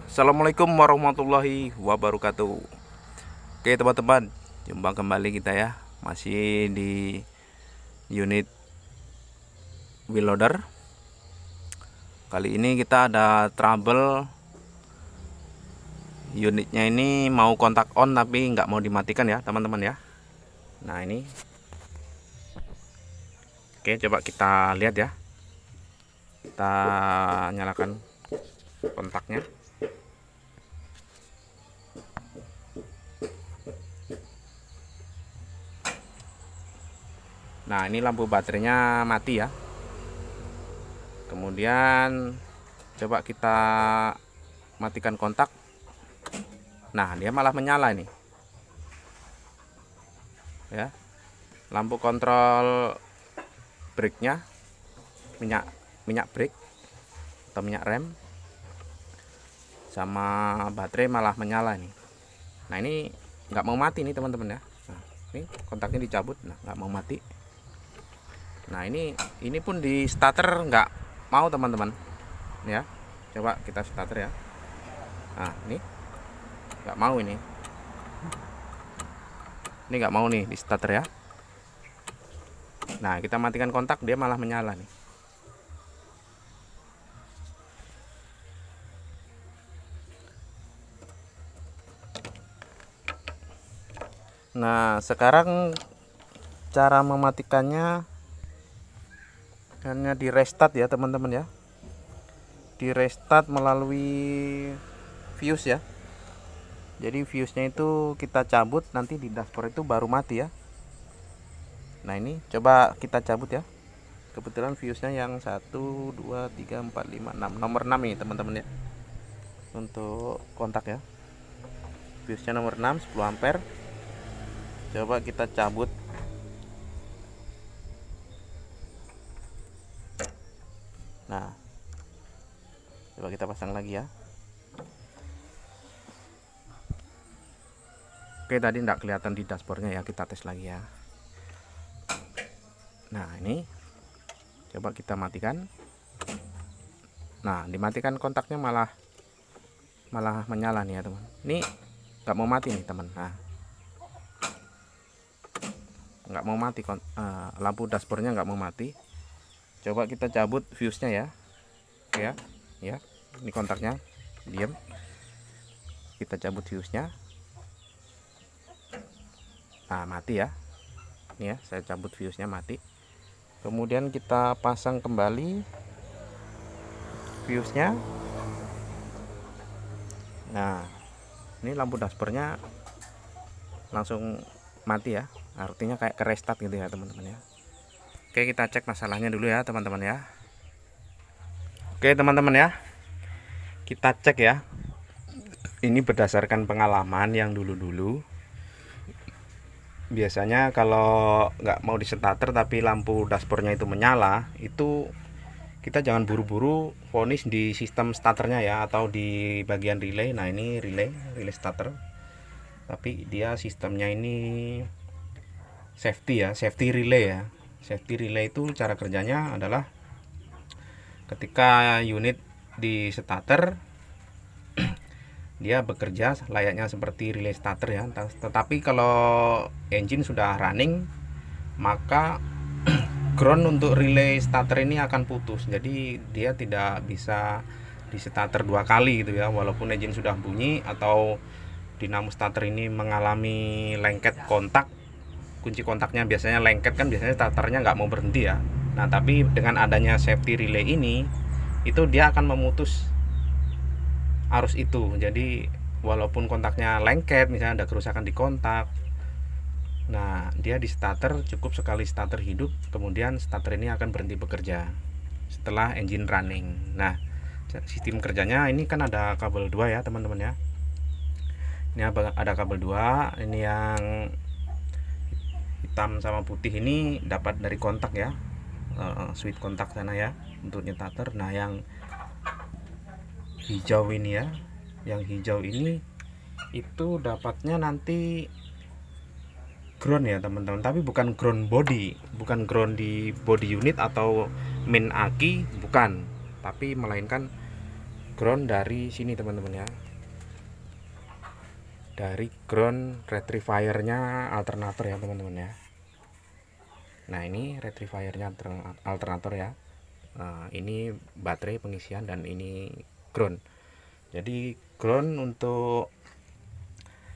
Assalamualaikum warahmatullahi wabarakatuh. Oke teman-teman, jumpa kembali kita ya. Masih di unit wheel loader. Kali ini kita ada trouble. Unitnya ini mau kontak on tapi nggak mau dimatikan ya teman-teman ya. Nah ini. Oke, coba kita lihat ya. Kita nyalakan kontaknya. Nah ini lampu baterainya mati ya. Kemudian coba kita matikan kontak. Nah dia malah menyala ini ya. Lampu kontrol brake-nya, minyak brake atau minyak rem, sama baterai malah menyala ini. Nah ini nggak mau mati nih teman-teman ya. Nah, ini kontaknya dicabut, nah nggak mau mati. Nah ini pun di starter nggak mau teman-teman ya. Coba kita starter ya. Nah ini nggak mau ini nggak mau nih di starter ya. Nah kita matikan kontak, dia malah menyala nih. Nah sekarang cara mematikannya hanya di restart ya teman-teman ya. Di restart melalui fuse ya. Jadi fuse-nya itu kita cabut, nanti di dashboard itu baru mati ya. Nah ini coba kita cabut ya. Kebetulan fuse-nya yang 1 2 3 4 5 6, nomor 6 ini teman-teman ya. Untuk kontak ya. Fuse-nya nomor 6 10 ampere. Coba kita cabut. Nah coba kita pasang lagi ya. Oke, tadi tidak kelihatan di dashboardnya ya, kita tes lagi ya. Nah ini coba kita matikan. Nah dimatikan kontaknya malah menyala nih ya teman. Ini nggak mau mati nih teman. Nah nggak mau mati, lampu dashboardnya nggak mau mati. Coba kita cabut fuse-nya ya. Oke ya, ini kontaknya diam. Kita cabut fuse-nya. Nah mati ya. Ini ya, saya cabut fuse-nya, mati. Kemudian kita pasang kembali fuse-nya. Nah ini lampu dashboardnya langsung mati ya, artinya kayak ke restart gitu ya teman-teman ya. Oke, kita cek masalahnya dulu ya teman-teman ya. Oke teman-teman ya, kita cek ya. Ini berdasarkan pengalaman yang dulu-dulu. Biasanya kalau nggak mau di starter tapi lampu dashboardnya itu menyala, itu kita jangan buru-buru vonis di sistem starternya ya, atau di bagian relay. Nah ini relay starter, tapi dia sistemnya ini safety ya, safety relay ya. Safety relay itu cara kerjanya adalah ketika unit di starter dia bekerja layaknya seperti relay starter ya. Tetapi kalau engine sudah running, maka ground untuk relay starter ini akan putus. Jadi dia tidak bisa di starter dua kali gitu ya, walaupun engine sudah bunyi atau dinamo starter ini mengalami lengket kontak. Kunci kontaknya biasanya lengket kan, biasanya starternya nggak mau berhenti ya. Nah tapi dengan adanya safety relay ini, itu dia akan memutus arus itu. Jadi walaupun kontaknya lengket, misalnya ada kerusakan di kontak, nah dia di starter cukup sekali starter hidup, kemudian starter ini akan berhenti bekerja setelah engine running. Nah sistem kerjanya ini kan ada kabel 2 ya teman-teman ya. Ini ada kabel 2, ini yang hitam sama putih ini dapat dari kontak ya, switch kontak sana ya untuk starter. Nah yang hijau ini ya, yang hijau ini itu dapatnya nanti ground ya teman-teman, tapi bukan ground body, bukan ground di body unit atau main aki, bukan, tapi melainkan ground dari sini teman-teman ya, dari ground rectifiernya alternator ya teman-teman ya. Nah ini rectifiernya alternator ya. Nah, ini baterai pengisian dan ini ground. Jadi ground untuk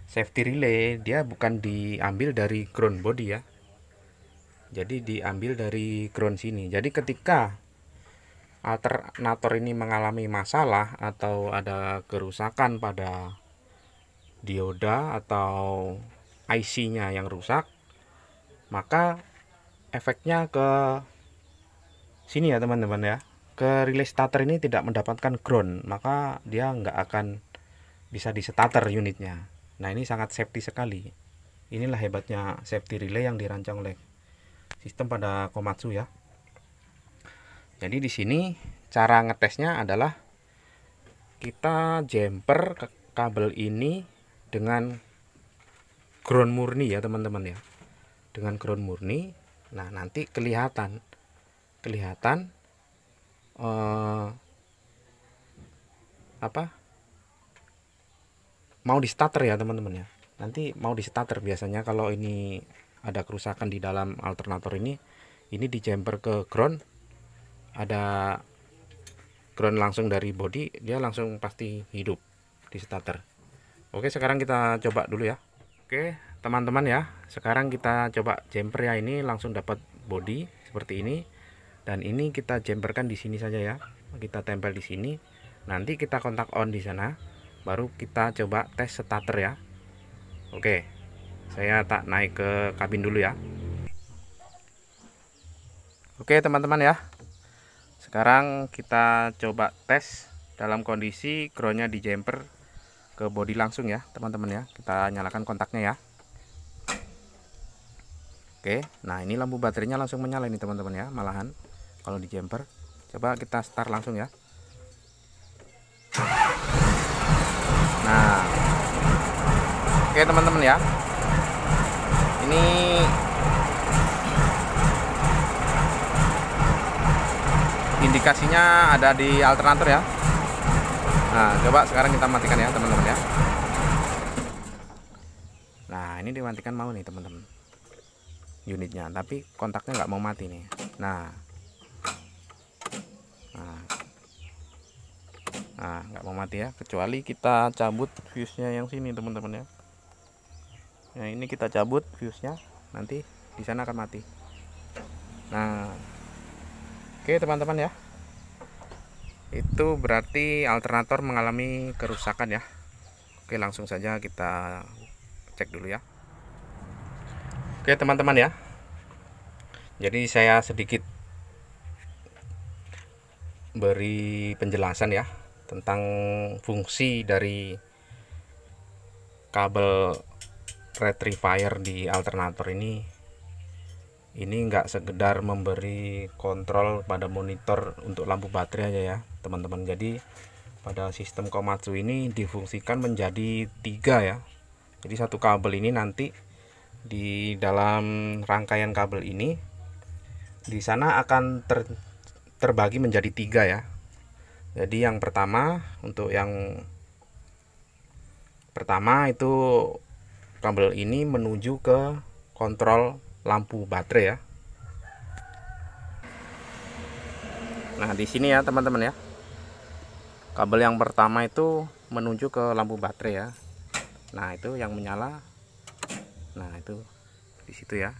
safety relay dia bukan diambil dari ground body ya, jadi diambil dari ground sini. Jadi ketika alternator ini mengalami masalah atau ada kerusakan pada dioda atau IC-nya yang rusak, maka efeknya ke sini ya teman-teman ya, ke relay starter ini tidak mendapatkan ground, maka dia nggak akan bisa di starter unitnya. Nah ini sangat safety sekali. Inilah hebatnya safety relay yang dirancang oleh sistem pada Komatsu ya. Jadi di sini cara ngetesnya adalah kita jumper kabel ini dengan ground murni ya teman-teman ya, dengan ground murni. Nah nanti kelihatan mau di starter ya teman-teman ya. Nanti mau di starter biasanya kalau ini ada kerusakan di dalam alternator ini di jumper ke ground, ada ground langsung dari body, dia langsung pasti hidup di starter. Oke, sekarang kita coba dulu ya. Oke teman-teman ya, sekarang kita coba jumper ya. Ini langsung dapat body seperti ini, dan ini kita jumperkan di sini saja ya, kita tempel di sini. Nanti kita kontak on di sana, baru kita coba tes starter ya. Oke, saya tak naik ke kabin dulu ya. Oke teman-teman ya, sekarang kita coba tes dalam kondisi groundnya di jumper ke body langsung ya teman-teman ya. Kita nyalakan kontaknya ya. Oke, nah ini lampu baterainya langsung menyala ini teman-teman ya, malahan kalau di jumper. Coba kita start langsung ya. Nah oke teman-teman ya, ini indikasinya ada di alternator ya. Nah coba sekarang kita matikan ya teman-teman ya. Nah ini dimatikan mau nih teman-teman unitnya, tapi kontaknya nggak mau mati nih. Nah nggak mau mati ya, kecuali kita cabut fuse-nya yang sini teman-teman ya. Nah ini kita cabut fuse-nya, nanti di sana akan mati. Nah oke teman-teman ya, itu berarti alternator mengalami kerusakan ya. Oke langsung saja kita cek dulu ya. Oke teman-teman ya, jadi saya sedikit beri penjelasan ya tentang fungsi dari kabel rectifier di alternator ini. Ini enggak sekedar memberi kontrol pada monitor untuk lampu baterai aja ya teman-teman. Jadi pada sistem Komatsu ini difungsikan menjadi 3 ya. Jadi satu kabel ini nanti di dalam rangkaian kabel ini di sana akan terbagi menjadi 3 ya. Jadi yang pertama, untuk yang pertama itu kabel ini menuju ke kontrol lampu baterai ya. Nah di sini ya teman-teman ya, kabel yang pertama itu menuju ke lampu baterai ya. Nah itu yang menyala, nah itu di situ ya.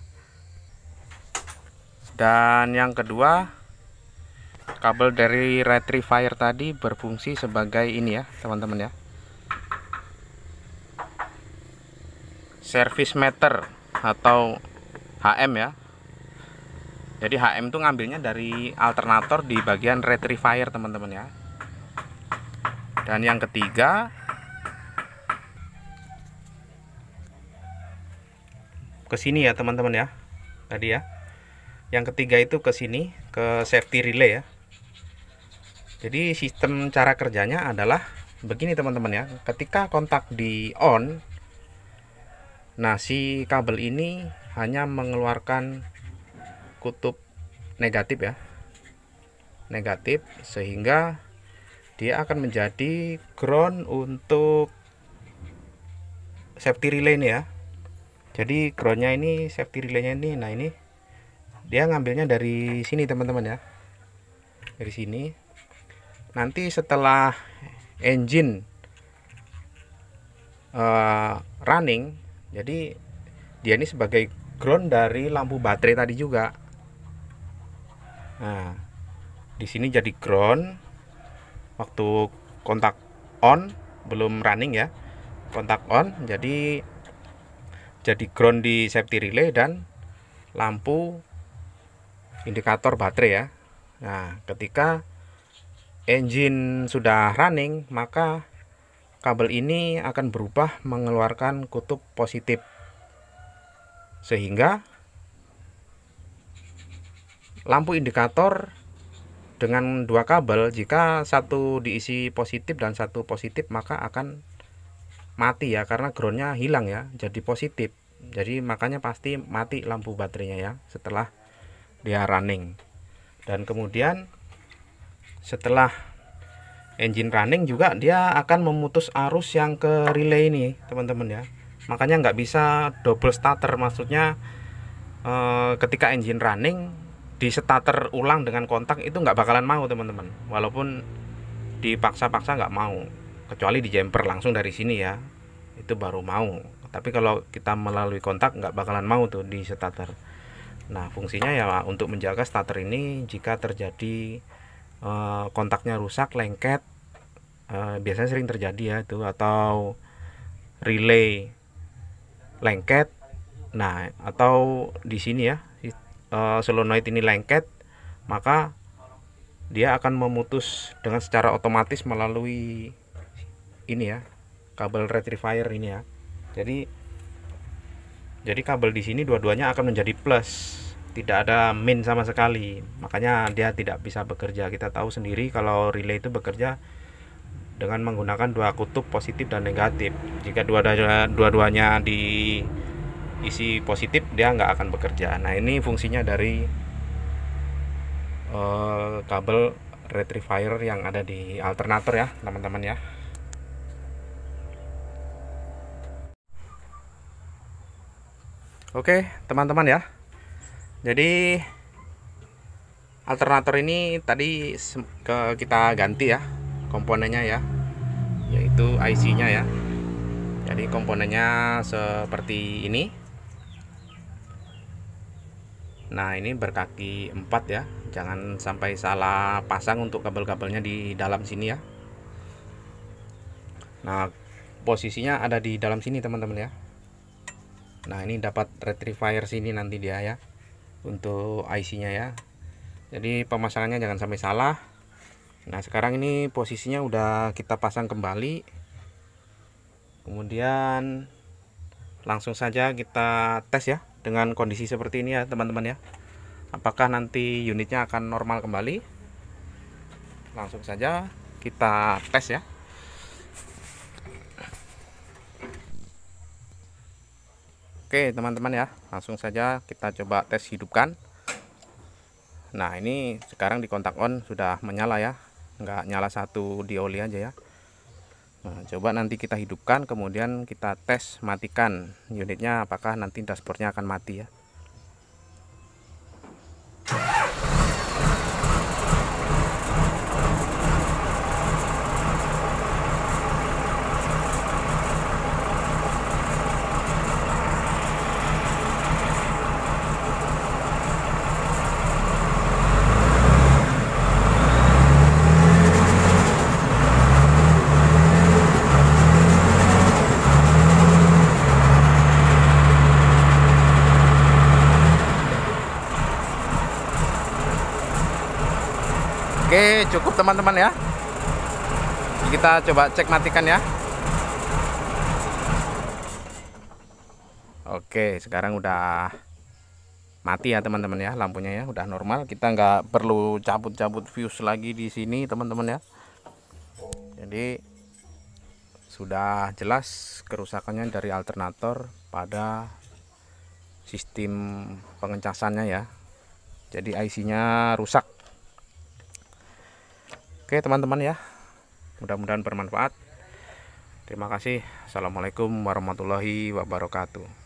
Dan yang kedua, kabel dari rectifier tadi berfungsi sebagai ini ya teman-teman ya, service meter atau HM ya. Jadi HM itu ngambilnya dari alternator di bagian rectifier teman-teman ya. Dan yang ketiga, ke sini ya teman-teman ya, tadi ya. Yang ketiga itu ke sini, ke safety relay ya. Jadi sistem cara kerjanya adalah begini teman-teman ya. Ketika kontak di on, nah si kabel ini hanya mengeluarkan kutub negatif ya, negatif, sehingga dia akan menjadi ground untuk safety relay ini ya. Jadi groundnya ini, safety relaynya ini, nah ini dia ngambilnya dari sini teman-teman ya, dari sini. Nanti setelah engine running, jadi dia ini sebagai ground dari lampu baterai tadi juga. Nah, di sini jadi ground waktu kontak on, belum running ya, kontak on, jadi ground di safety relay dan lampu indikator baterai ya. Nah, ketika engine sudah running, maka kabel ini akan berubah mengeluarkan kutub positif, sehingga lampu indikator dengan dua kabel, jika satu diisi positif dan satu positif, maka akan mati ya, karena groundnya hilang ya, jadi positif. Jadi makanya pasti mati lampu baterainya ya setelah dia running. Dan kemudian setelah engine running juga dia akan memutus arus yang ke relay ini teman-teman ya. Makanya nggak bisa double starter, maksudnya ketika engine running di starter ulang dengan kontak itu nggak bakalan mau teman-teman, walaupun dipaksa-paksa nggak mau, kecuali di jumper langsung dari sini ya, itu baru mau. Tapi kalau kita melalui kontak nggak bakalan mau tuh di starter. Nah, fungsinya ya untuk menjaga starter ini jika terjadi kontaknya rusak, lengket, biasanya sering terjadi ya itu, atau relay lengket. Nah, atau di sini ya solenoid ini lengket, maka dia akan memutus dengan secara otomatis melalui ini ya, kabel rectifier ini ya. Jadi kabel di sini dua-duanya akan menjadi plus, tidak ada min sama sekali, makanya dia tidak bisa bekerja. Kita tahu sendiri kalau relay itu bekerja dengan menggunakan dua kutub positif dan negatif. Jika dua-duanya diisi positif, dia nggak akan bekerja. Nah, ini fungsinya dari kabel rectifier yang ada di alternator ya teman-teman ya. Oke teman-teman ya, jadi alternator ini tadi kita ganti ya komponennya ya, yaitu IC nya ya. Jadi komponennya seperti ini. Nah, ini berkaki 4 ya, jangan sampai salah pasang untuk kabel-kabelnya di dalam sini ya. Nah, posisinya ada di dalam sini teman-teman ya. Nah, ini dapat rectifier sini nanti dia ya, untuk IC nya ya. Jadi pemasangannya jangan sampai salah. Nah, sekarang ini posisinya udah kita pasang kembali. Kemudian langsung saja kita tes ya dengan kondisi seperti ini ya teman-teman ya, apakah nanti unitnya akan normal kembali. Langsung saja kita tes ya. Oke teman-teman ya, langsung saja kita coba tes hidupkan. Nah, ini sekarang di kontak on sudah menyala ya, nggak nyala satu di oli aja ya. Nah, coba nanti kita hidupkan, kemudian kita tes matikan unitnya, apakah nanti dashboardnya akan mati ya. Oke, cukup teman-teman ya. Kita coba cek matikan ya. Oke, sekarang udah mati ya teman-teman ya, lampunya ya udah normal. Kita nggak perlu cabut-cabut fuse lagi di sini teman-teman ya. Jadi sudah jelas kerusakannya dari alternator pada sistem pengecasannya ya. Jadi IC-nya rusak. Oke teman-teman ya, Mudah-mudahan bermanfaat. Terima kasih. Assalamualaikum warahmatullahi wabarakatuh.